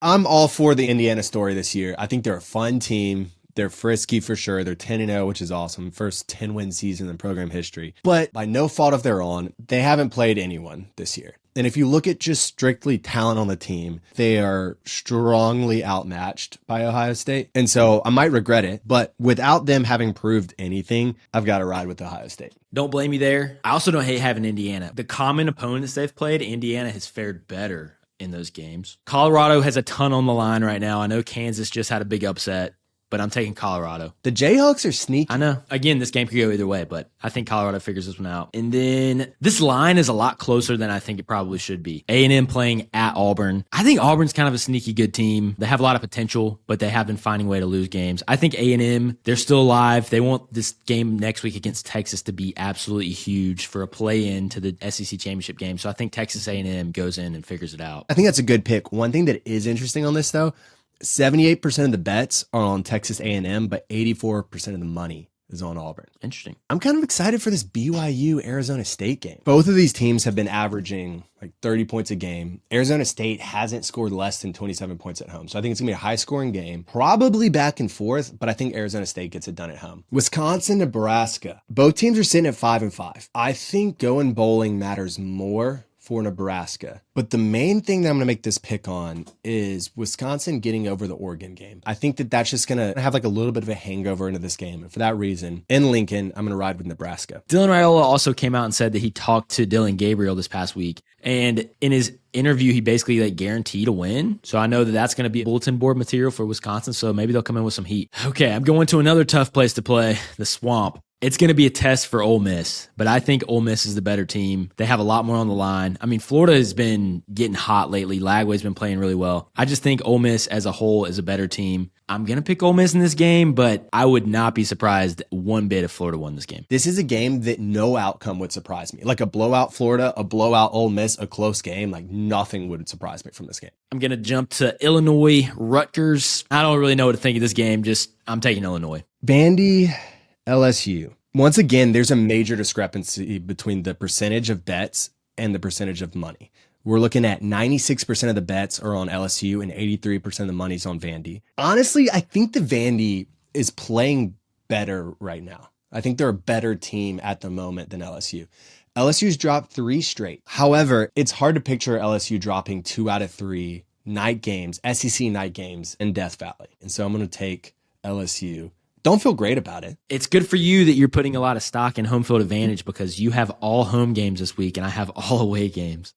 I'm all for the Indiana story this year. I think they're a fun team. They're frisky for sure. They're 10-0, which is awesome. First 10-win season in program history. But by no fault of their own, they haven't played anyone this year. And if you look at just strictly talent on the team, they are strongly outmatched by Ohio State. And so I might regret it, but without them having proved anything, I've got to ride with Ohio State. Don't blame me there. I also don't hate having Indiana. The common opponents they've played, Indiana has fared better in those games. Colorado has a ton on the line right now. I know Kansas just had a big upset, but I'm taking Colorado. The Jayhawks are sneaky. I know. Again, this game could go either way, but I think Colorado figures this one out. And then this line is a lot closer than I think it probably should be. A&M playing at Auburn. I think Auburn's kind of a sneaky good team. They have a lot of potential, but they have been finding a way to lose games. I think A&M, they're still alive. They want this game next week against Texas to be absolutely huge for a play-in to the SEC championship game. So I think Texas A&M goes in and figures it out. I think that's a good pick. One thing that is interesting on this, though, 78% of the bets are on Texas A&M, but 84% of the money is on Auburn. Interesting. I'm kind of excited for this BYU Arizona State game. Both of these teams have been averaging like 30 points a game. Arizona State hasn't scored less than 27 points at home. So I think it's going to be a high scoring game, probably back and forth, but I think Arizona State gets it done at home. Wisconsin, Nebraska. Both teams are sitting at 5-5. I think going bowling matters more for Nebraska. But the main thing that I'm going to make this pick on is Wisconsin getting over the Oregon game. I think that that's just going to have like a little bit of a hangover into this game. And for that reason, in Lincoln, I'm going to ride with Nebraska. Dylan Raiola also came out and said that he talked to Dylan Gabriel this past week. And in his interview, he basically like guaranteed a win. So I know that that's going to be bulletin board material for Wisconsin. So maybe they'll come in with some heat. Okay, I'm going to another tough place to play, the Swamp. It's going to be a test for Ole Miss, but I think Ole Miss is the better team. They have a lot more on the line. I mean, Florida has been getting hot lately. Lagway's been playing really well. I just think Ole Miss as a whole is a better team. I'm going to pick Ole Miss in this game, but I would not be surprised one bit if Florida won this game. This is a game that no outcome would surprise me. Like a blowout Florida, a blowout Ole Miss, a close game, like nothing would surprise me from this game. I'm going to jump to Illinois, Rutgers. I don't really know what to think of this game. I'm taking Illinois. Vandy, LSU. Once again, there's a major discrepancy between the percentage of bets and the percentage of money. We're looking at 96% of the bets are on LSU and 83% of the money's on Vandy. Honestly, I think the Vandy is playing better right now. I think they're a better team at the moment than LSU. LSU's dropped 3 straight. However, it's hard to picture LSU dropping 2 out of 3 night games, SEC night games in Death Valley. And so I'm going to take LSU. Don't feel great about it. It's good for you that you're putting a lot of stock in home field advantage because you have all home games this week and I have all away games.